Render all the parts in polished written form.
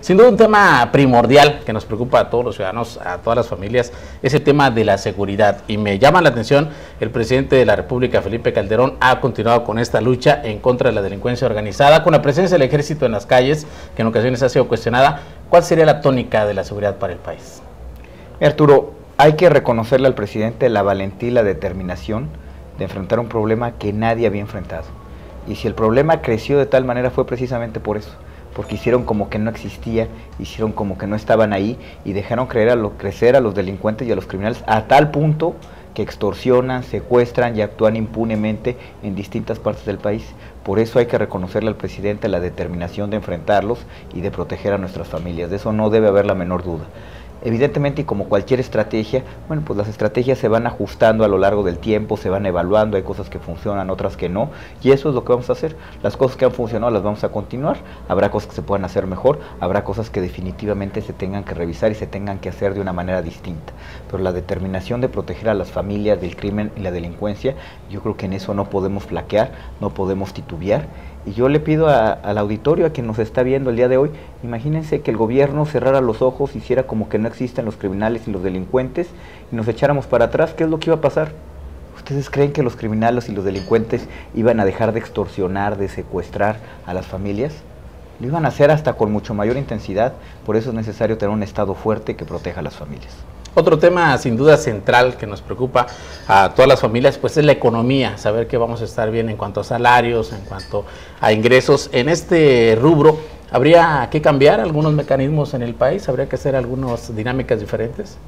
Sin duda un tema primordial que nos preocupa a todos los ciudadanos, a todas las familias, es el tema de la seguridad. Y me llama la atención, el presidente de la República, Felipe Calderón, ha continuado con esta lucha en contra de la delincuencia organizada, con la presencia del ejército en las calles, que en ocasiones ha sido cuestionada. ¿Cuál sería la tónica de la seguridad para el país? Arturo, hay que reconocerle al presidente la valentía y la determinación de enfrentar un problema que nadie había enfrentado. Y si el problema creció de tal manera fue precisamente por eso, porque hicieron como que no existía, hicieron como que no estaban ahí y dejaron crecer a los delincuentes y a los criminales a tal punto que extorsionan, secuestran y actúan impunemente en distintas partes del país. Por eso hay que reconocerle al presidente la determinación de enfrentarlos y de proteger a nuestras familias. De eso no debe haber la menor duda. Evidentemente, y como cualquier estrategia, bueno, pues las estrategias se van ajustando a lo largo del tiempo, se van evaluando, hay cosas que funcionan, otras que no, y eso es lo que vamos a hacer. Las cosas que han funcionado las vamos a continuar, habrá cosas que se puedan hacer mejor, habrá cosas que definitivamente se tengan que revisar y se tengan que hacer de una manera distinta. Pero la determinación de proteger a las familias del crimen y la delincuencia, yo creo que en eso no podemos flaquear, no podemos titubear. Y yo le pido al auditorio, a quien nos está viendo el día de hoy, imagínense que el gobierno cerrara los ojos, hiciera como que no existen los criminales y los delincuentes y nos echáramos para atrás. ¿Qué es lo que iba a pasar? ¿Ustedes creen que los criminales y los delincuentes iban a dejar de extorsionar, de secuestrar a las familias? Lo iban a hacer hasta con mucho mayor intensidad. Por eso es necesario tener un Estado fuerte que proteja a las familias. Otro tema sin duda central que nos preocupa a todas las familias, pues es la economía, saber que vamos a estar bien en cuanto a salarios, en cuanto a ingresos. En este rubro, ¿habría que cambiar algunos mecanismos en el país? ¿Habría que hacer algunas dinámicas diferentes?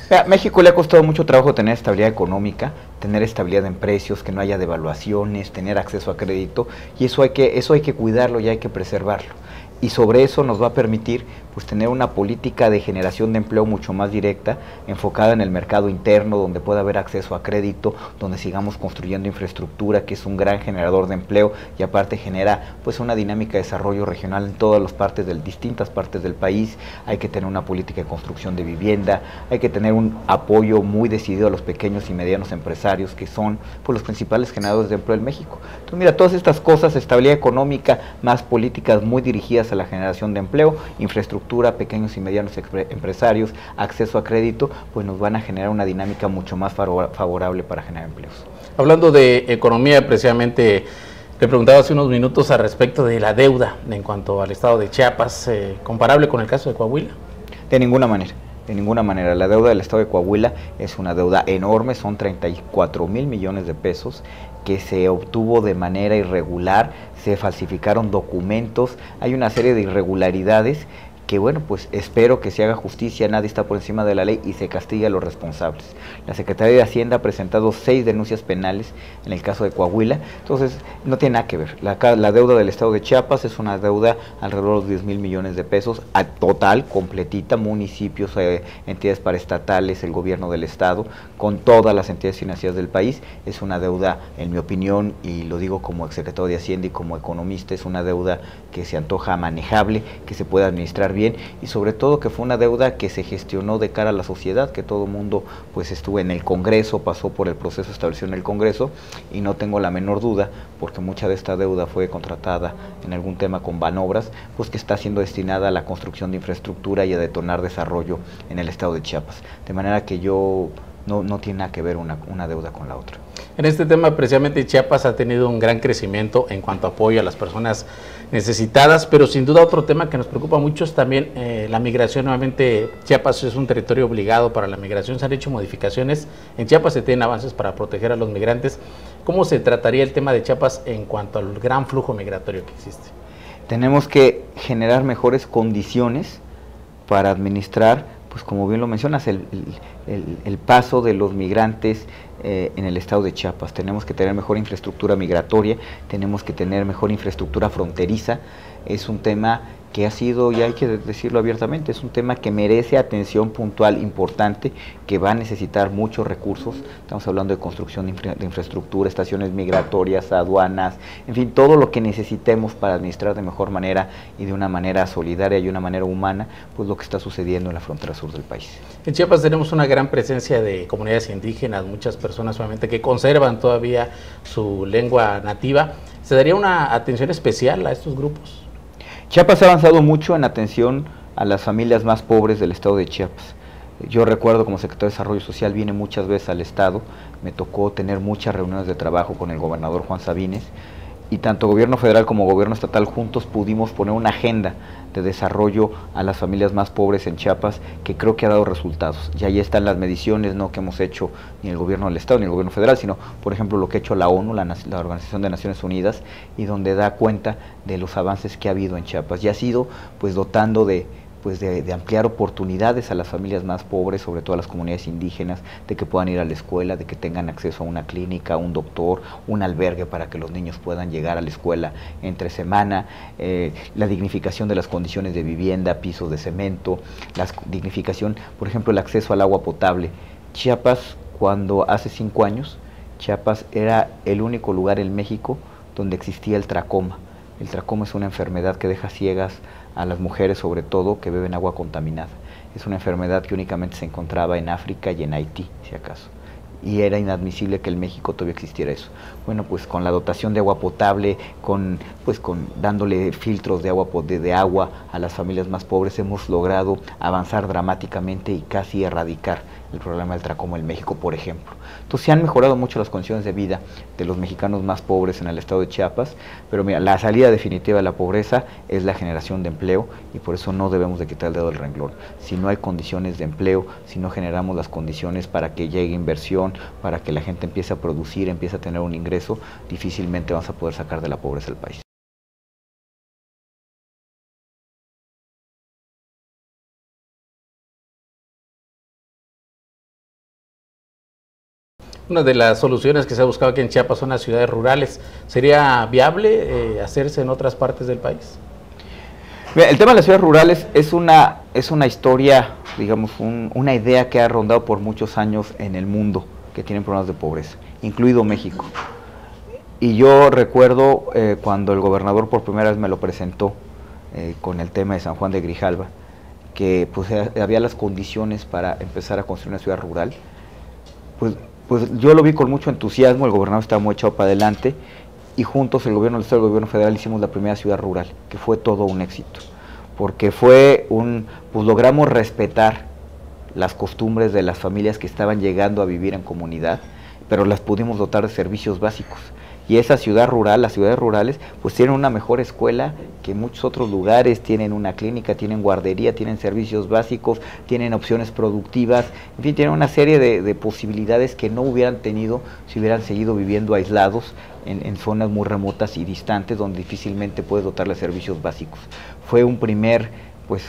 A México le ha costado mucho trabajo tener estabilidad económica, tener estabilidad en precios, que no haya devaluaciones, tener acceso a crédito, y eso hay que cuidarlo y hay que preservarlo. Y sobre eso nos va a permitir pues tener una política de generación de empleo mucho más directa, enfocada en el mercado interno, donde pueda haber acceso a crédito, donde sigamos construyendo infraestructura, que es un gran generador de empleo y aparte genera pues una dinámica de desarrollo regional en todas las partes distintas partes del país. Hay que tener una política de construcción de vivienda, hay que tener un apoyo muy decidido a los pequeños y medianos empresarios, que son pues los principales generadores de empleo en México. Entonces mira, todas estas cosas, estabilidad económica, más políticas muy dirigidas a la generación de empleo, infraestructura, pequeños y medianos empresarios, acceso a crédito, pues nos van a generar una dinámica mucho más favorable para generar empleos. Hablando de economía, precisamente le preguntaba hace unos minutos al respecto de la deuda en cuanto al estado de Chiapas, comparable con el caso de Coahuila. De ninguna manera. De ninguna manera. La deuda del estado de Coahuila es una deuda enorme, son 34,000 millones de pesos que se obtuvo de manera irregular, se falsificaron documentos, hay una serie de irregularidades que bueno, pues espero que se haga justicia, nadie está por encima de la ley y se castigue a los responsables. La Secretaría de Hacienda ha presentado 6 denuncias penales en el caso de Coahuila, entonces no tiene nada que ver. La deuda del estado de Chiapas es una deuda alrededor de 10,000 millones de pesos, a total, completita, municipios, entidades paraestatales, el gobierno del estado, con todas las entidades financieras del país. Es una deuda, en mi opinión, y lo digo como exsecretario de Hacienda y como economista, es una deuda que se antoja manejable, que se puede administrar bien y sobre todo que fue una deuda que se gestionó de cara a la sociedad, que todo el mundo pues estuvo en el Congreso, pasó por el proceso establecido en el Congreso y no tengo la menor duda, porque mucha de esta deuda fue contratada en algún tema con Banobras, pues que está siendo destinada a la construcción de infraestructura y a detonar desarrollo en el estado de Chiapas, de manera que yo no tiene nada que ver una deuda con la otra. En este tema, precisamente, Chiapas ha tenido un gran crecimiento en cuanto a apoyo a las personas necesitadas, pero sin duda otro tema que nos preocupa mucho es también la migración. Nuevamente, Chiapas es un territorio obligado para la migración, se han hecho modificaciones, en Chiapas se tienen avances para proteger a los migrantes. ¿Cómo se trataría el tema de Chiapas en cuanto al gran flujo migratorio que existe? Tenemos que generar mejores condiciones para administrar, pues como bien lo mencionas, el paso de los migrantes en el estado de Chiapas. Tenemos que tener mejor infraestructura migratoria, tenemos que tener mejor infraestructura fronteriza. Es un tema que ha sido, y hay que decirlo abiertamente, es un tema que merece atención puntual importante, que va a necesitar muchos recursos. Estamos hablando de construcción de infraestructura, estaciones migratorias, aduanas, en fin, todo lo que necesitemos para administrar de mejor manera y de una manera solidaria y de una manera humana, pues lo que está sucediendo en la frontera sur del país. En Chiapas tenemos una gran presencia de comunidades indígenas, muchas personas obviamente que conservan todavía su lengua nativa. ¿Se daría una atención especial a estos grupos? Chiapas ha avanzado mucho en atención a las familias más pobres del estado de Chiapas. Yo recuerdo, como secretario de Desarrollo Social, vine muchas veces al estado, me tocó tener muchas reuniones de trabajo con el gobernador Juan Sabines, y tanto gobierno federal como gobierno estatal juntos pudimos poner una agenda de desarrollo a las familias más pobres en Chiapas que creo que ha dado resultados. Y ahí están las mediciones, no que hemos hecho ni el gobierno del estado ni el gobierno federal, sino por ejemplo lo que ha hecho la ONU, la Organización de Naciones Unidas, y donde da cuenta de los avances que ha habido en Chiapas. Y ha sido pues dotando de ampliar oportunidades a las familias más pobres, sobre todo a las comunidades indígenas, de que puedan ir a la escuela, de que tengan acceso a una clínica, a un doctor, un albergue para que los niños puedan llegar a la escuela entre semana, la dignificación de las condiciones de vivienda, pisos de cemento, la dignificación, por ejemplo, el acceso al agua potable. Chiapas, cuando hace 5 años, Chiapas era el único lugar en México donde existía el tracoma. El tracoma es una enfermedad que deja ciegas a las mujeres, sobre todo, que beben agua contaminada. Es una enfermedad que únicamente se encontraba en África y en Haití, si acaso. Y era inadmisible que en México todavía existiera eso. Bueno, pues con la dotación de agua potable, con dándole filtros de agua a las familias más pobres, hemos logrado avanzar dramáticamente y casi erradicar el problema del tracoma en México, por ejemplo. Entonces se han mejorado mucho las condiciones de vida de los mexicanos más pobres en el estado de Chiapas, pero mira, la salida definitiva de la pobreza es la generación de empleo, y por eso no debemos de quitar el dedo del renglón. Si no hay condiciones de empleo, si no generamos las condiciones para que llegue inversión, para que la gente empiece a producir, empiece a tener un ingreso, difícilmente vamos a poder sacar de la pobreza el país. Una de las soluciones que se ha buscado aquí en Chiapas son las ciudades rurales. ¿Sería viable hacerse en otras partes del país? El tema de las ciudades rurales es una historia, digamos, una idea que ha rondado por muchos años en el mundo, que tienen problemas de pobreza, incluido México. Y yo recuerdo cuando el gobernador por primera vez me lo presentó con el tema de San Juan de Grijalva, que pues había las condiciones para empezar a construir una ciudad rural. Pues yo lo vi con mucho entusiasmo, el gobernador estaba muy echado para adelante, y juntos el gobierno del estado y el gobierno federal hicimos la primera ciudad rural, que fue todo un éxito, porque pues logramos respetar las costumbres de las familias que estaban llegando a vivir en comunidad, pero las pudimos dotar de servicios básicos. Y esa ciudad rural, las ciudades rurales, pues tienen una mejor escuela que muchos otros lugares, tienen una clínica, tienen guardería, tienen servicios básicos, tienen opciones productivas, en fin, tienen una serie de posibilidades que no hubieran tenido si hubieran seguido viviendo aislados en zonas muy remotas y distantes, donde difícilmente puedes dotarle de servicios básicos. Fue un primer, pues,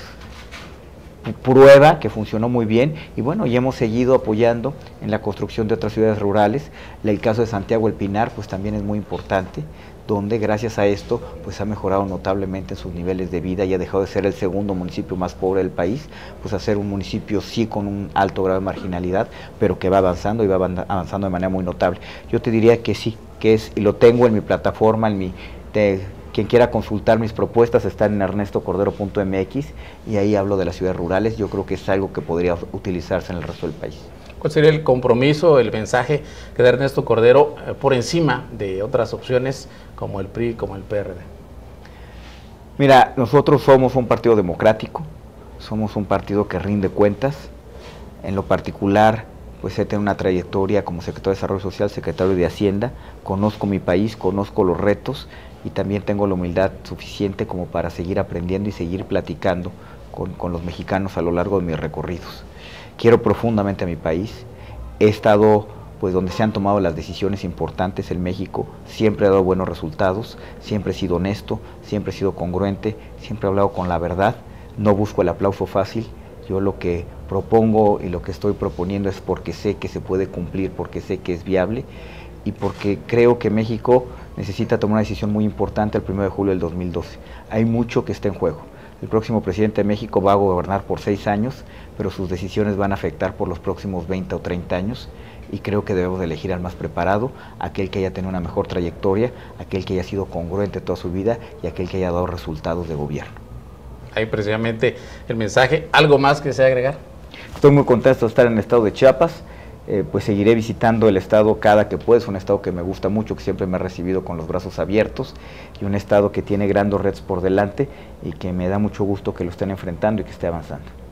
prueba que funcionó muy bien, y bueno, ya hemos seguido apoyando en la construcción de otras ciudades rurales. El caso de Santiago El Pinar pues también es muy importante, donde gracias a esto pues ha mejorado notablemente sus niveles de vida y ha dejado de ser el segundo municipio más pobre del país, pues a ser un municipio sí con un alto grado de marginalidad, pero que va avanzando y va avanzando de manera muy notable. Yo te diría que sí, que es, y lo tengo en mi plataforma, quien quiera consultar mis propuestas están en ernestocordero.mx, y ahí hablo de las ciudades rurales. Yo creo que es algo que podría utilizarse en el resto del país. ¿Cuál sería el compromiso, el mensaje que da Ernesto Cordero por encima de otras opciones como el PRI, como el PRD? Mira, nosotros somos un partido democrático, somos un partido que rinde cuentas. En lo particular, pues he tenido una trayectoria como secretario de Desarrollo Social, secretario de Hacienda, conozco mi país, conozco los retos, y también tengo la humildad suficiente como para seguir aprendiendo y seguir platicando con los mexicanos a lo largo de mis recorridos. Quiero profundamente a mi país, he estado pues donde se han tomado las decisiones importantes en México, siempre he dado buenos resultados, siempre he sido honesto, siempre he sido congruente, siempre he hablado con la verdad, no busco el aplauso fácil. Yo lo que propongo y lo que estoy proponiendo es porque sé que se puede cumplir, porque sé que es viable, y porque creo que México necesita tomar una decisión muy importante el 1 de julio del 2012. Hay mucho que está en juego. El próximo presidente de México va a gobernar por 6 años, pero sus decisiones van a afectar por los próximos 20 o 30 años, y creo que debemos de elegir al más preparado, aquel que haya tenido una mejor trayectoria, aquel que haya sido congruente toda su vida y aquel que haya dado resultados de gobierno. Ahí precisamente el mensaje. ¿Algo más que desea agregar? Estoy muy contento de estar en el estado de Chiapas. pues seguiré visitando el estado cada que pueda. Es un estado que me gusta mucho, que siempre me ha recibido con los brazos abiertos, y un estado que tiene grandes retos por delante y que me da mucho gusto que lo estén enfrentando y que esté avanzando.